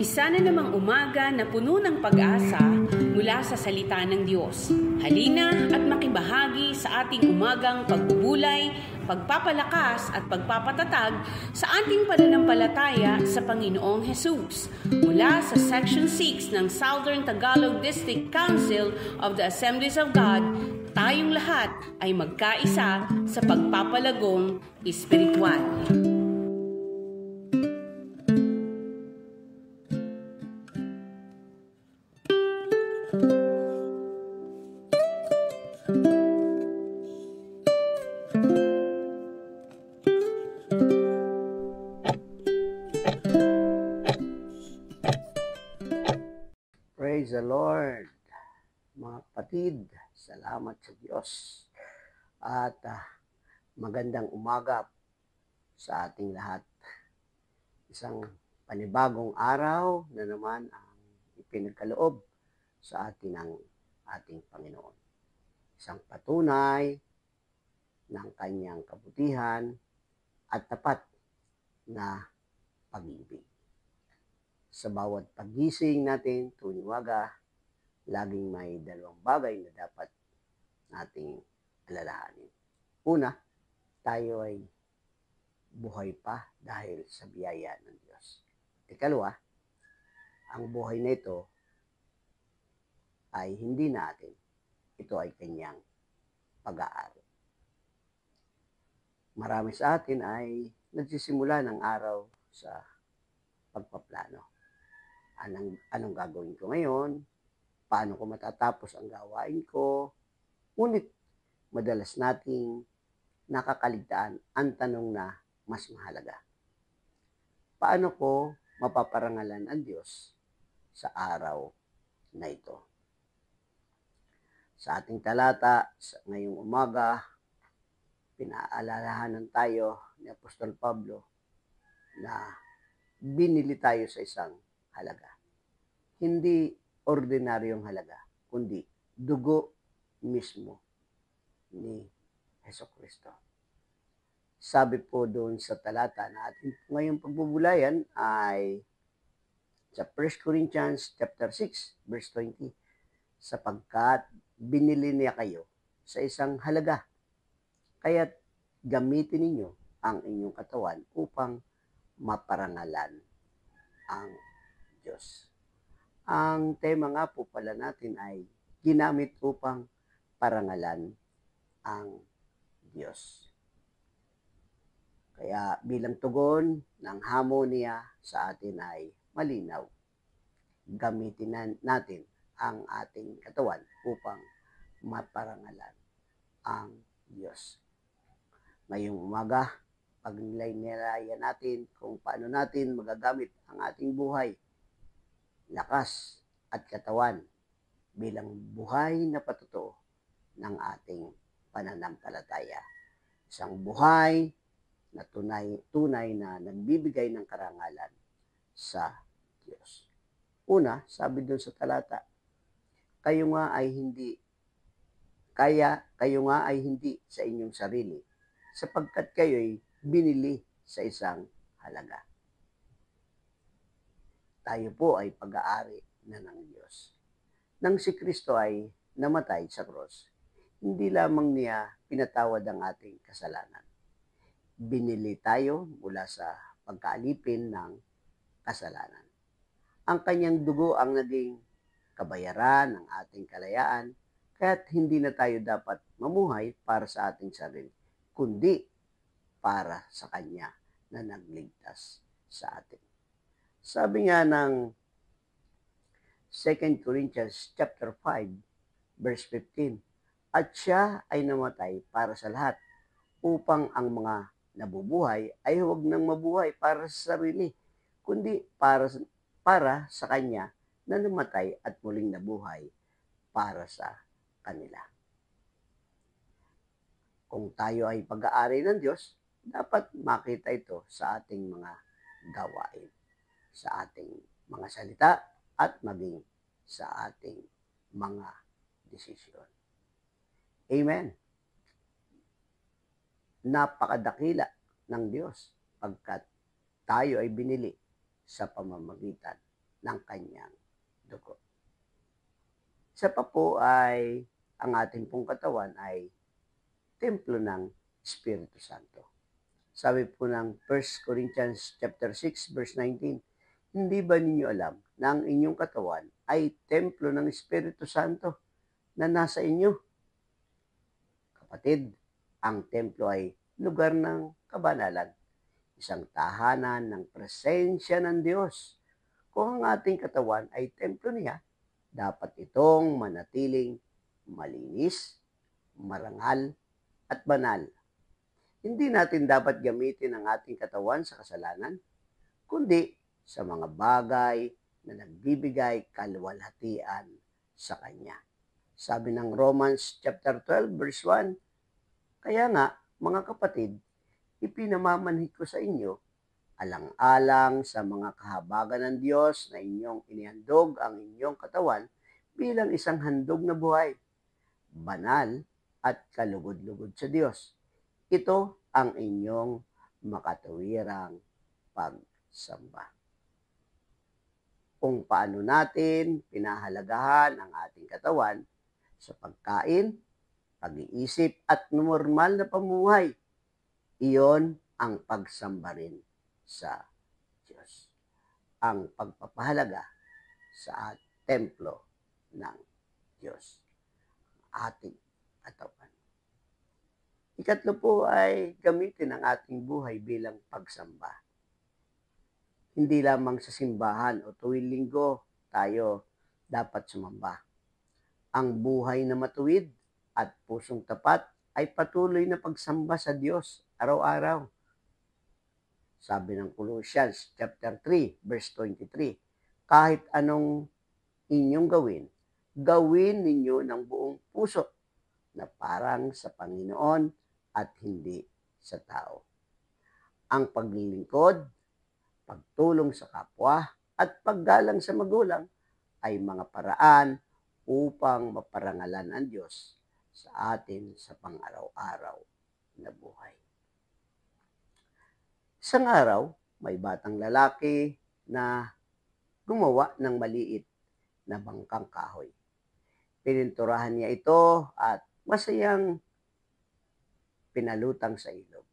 Isa na namang umaga na puno ng pag-asa mula sa salita ng Diyos. Halina at makibahagi sa ating umagang pagbubulay, pagpapalakas at pagpapatatag sa ating pananampalataya sa Panginoong Hesus. Mula sa Section 6 ng Southern Tagalog District Council of the Assemblies of God, tayong lahat ay magkaisa sa pagpapalagong espiritual. Praise the Lord, mga kapatid. Salamat sa Diyos. At magandang umaga sa ating lahat. Isang panibagong araw na naman ang ipinagkaloob sa atin ng ating Panginoon. Isang patunay ng kanyang kabutihan at tapat na pag-ibig. Sa bawat pagising natin tuwing umaga, laging may dalawang bagay na dapat nating alalahanin. Una, tayo ay buhay pa dahil sa biyaya ng Diyos. Ikalawa, ang buhay na ito ay hindi natin. Ito ay kanyang pag-aari. Marami sa atin ay nagsisimula ng araw sa pagpaplano. Anong gagawin ko ngayon? Paano ko matatapos ang gawain ko? Ngunit madalas nating nakakaligtaan ang tanong na mas mahalaga. Paano ko mapaparangalan ang Diyos sa araw na ito? Sa ating talata ngayong umaga, pinaalalahanan tayo ni Apostol Pablo na binili tayo sa isang halaga. Hindi ordinaryong halaga, kundi dugo mismo ni Hesukristo. Sabi po doon sa talata na ating ngayong pagbubulayan ay sa 1 Corinthians chapter 6, verse 20, sapagkat binili niya kayo sa isang halaga, kaya't gamitin ninyo ang inyong katawan upang maparangalan ang Diyos. Ang tema nga po pala natin ay ginamit upang parangalan ang Diyos. Kaya bilang tugon ng hamon niya sa atin ay malinaw. Gamitin natin ang ating katawan upang maparangalan ang Diyos. Ngayong umaga, pag-nilay-nilayan natin kung paano natin magagamit ang ating buhay, lakas at katawan bilang buhay na patotoo ng ating pananampalataya. Isang buhay na tunay na nagbibigay ng karangalan sa Diyos. Una, sabi doon sa talata, kayo nga ay hindi sa inyong sarili, sapagkat kayo'y binili sa isang halaga. Tayo po ay pag-aari na ng Diyos. Nang si Kristo ay namatay sa cross, hindi lamang niya pinatawad ang ating kasalanan. Binili tayo mula sa pagkaalipin ng kasalanan. Ang kanyang dugo ang naging kabayaran ng ating kalayaan, kaya't hindi na tayo dapat mamuhay para sa ating sarili, kundi para sa Kanya na nagligtas sa atin. Sabi nga ng 2 Corinthians chapter 5, verse 15, at siya ay namatay para sa lahat, upang ang mga nabubuhay ay huwag nang mabuhay para sa sarili, kundi para sa Kanya na namatay at muling nabuhay para sa kanila. Kung tayo ay pag-aari ng Diyos, dapat makita ito sa ating mga gawain, sa ating mga salita, at maging sa ating mga desisyon. Amen. Napakadakila ng Diyos pagkat tayo ay binili sa pamamagitan ng kanyang dugo. Isa pa po ay ang ating pong katawan ay templo ng Espiritu Santo. Sabi po ng 1 Corinthians chapter 6 verse 19, hindi ba ninyo alam na ang inyong katawan ay templo ng Espiritu Santo na nasa inyo? Kapatid, ang templo ay lugar ng kabanalan, isang tahanan ng presensya ng Diyos. Kung ang ating katawan ay templo niya, dapat itong manatiling malinis, marangal, at banal. Hindi natin dapat gamitin ang ating katawan sa kasalanan, kundi sa mga bagay na nagbibigay kaluwalhatian sa Kanya. Sabi ng Romans chapter 12 verse 1, kaya nga, mga kapatid, ipinamamanhid ko sa inyo, alang-alang sa mga kahabagan ng Diyos na inyong inihandog ang inyong katawan bilang isang handog na buhay, banal at kalugod-lugod sa Diyos. Ito ang inyong makatuwirang pagsamba. Kung paano natin pinahalagahan ang ating katawan sa pagkain, pag-iisip at normal na pamuhay, iyon ang pagsamba rin sa Diyos. Ang pagpapahalaga sa templo ng Diyos, ating katawan. Ikatlo po ay gamitin ang ating buhay bilang pagsamba. Hindi lamang sa simbahan o tuwing linggo tayo dapat sumamba. Ang buhay na matuwid at pusong tapat ay patuloy na pagsamba sa Diyos araw-araw. Sabi ng Colossians chapter 3 verse 23, kahit anong inyong gawin, gawin ninyo ng buong puso na parang sa Panginoon at hindi sa tao. Ang paglilingkod, pagtulong sa kapwa at paggalang sa magulang ay mga paraan upang maparangalan ang Diyos sa atin sa pang-araw-araw na buhay. Isang araw, may batang lalaki na gumawa ng maliit na bangkang kahoy. Pininturahan niya ito at masayang pinalutang sa ilog.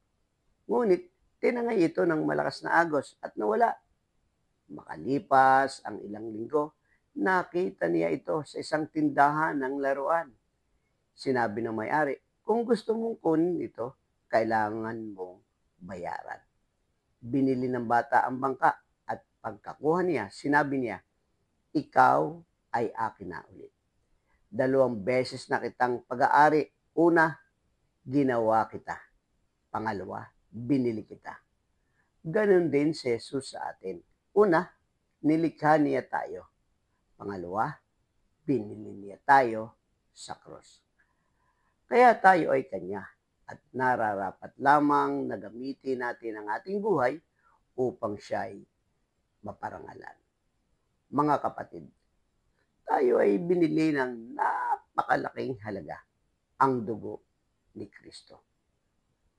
Ngunit tinangay ito ng malakas na agos at nawala. Makalipas ang ilang linggo, nakita niya ito sa isang tindahan ng laruan. Sinabi ng may-ari, kung gusto mong kunin ito, kailangan mong bayaran. Binili ng bata ang bangka at pagkakuha niya, sinabi niya, ikaw ay akin na ulit. 2 beses na kitang pag-aari. Una, ginawa kita. Pangalawa, binili kita. Ganon din si Jesus sa atin. Una, nilikha niya tayo. Pangalawa, binili niya tayo sa krus. Kaya tayo ay Kanya at nararapat lamang na gamitin natin ang ating buhay upang siya'y maparangalan. Mga kapatid, tayo ay binili ng napakalaking halaga, ang dugo ni Kristo.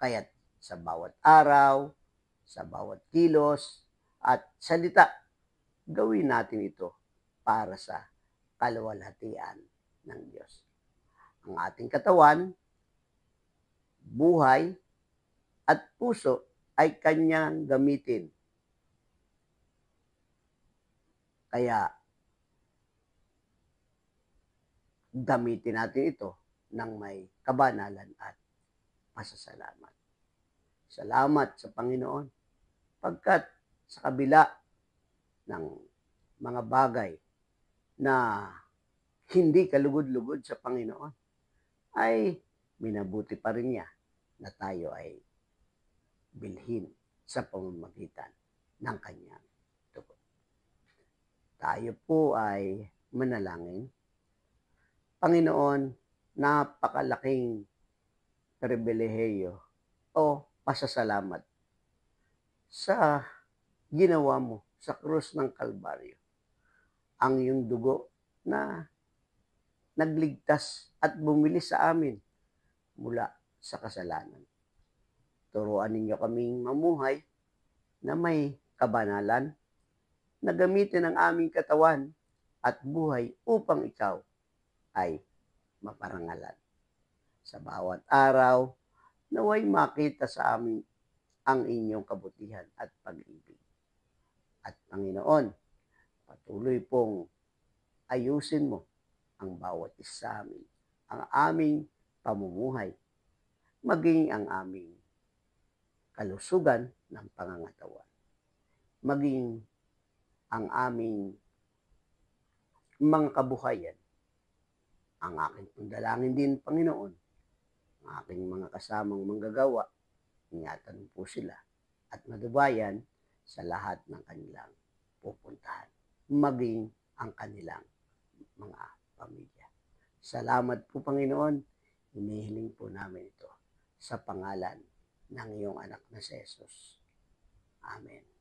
Kaya't sa bawat araw, sa bawat kilos at salita, gawin natin ito para sa kaluwalhatian ng Diyos. Ang ating katawan, buhay, at puso ay Kanyang gamitin. Kaya, gamitin natin ito ng may kabanalan at pasasalamat. Salamat sa Panginoon, pagkat sa kabila ng mga bagay na hindi kalugod-lugod sa Panginoon, ay minabuti pa rin niya na tayo ay bilhin sa pamamagitan ng Kanyang dugo. Tayo po ay manalangin. Panginoon, napakalaking pribilehiyo o pasasalamat sa ginawa mo sa krus ng Kalbaryo. Ang iyong dugo na nagligtas at bumili sa amin mula sa kasalanan. Turuan ninyo kaming mamuhay na may kabanalan, na gamitin ang aming katawan at buhay upang ikaw ay maparangalan. Sa bawat araw, naway makita sa amin ang inyong kabutihan at pag-ibig. At Panginoon, patuloy pong ayusin mo ang bawat isa sa amin, ang aming pamumuhay, maging ang aming kalusugan ng pangangatawan, maging ang aming mga kabuhayan. Ang aking pundalangin din, Panginoon, ang aking mga kasamang manggagawa, ingatan po sila at madubayan sa lahat ng kanilang pupuntahan, maging ang kanilang mga pamilya. Salamat po, Panginoon. Hinihiling po namin ito sa pangalan ng iyong anak na si Jesus. Amen.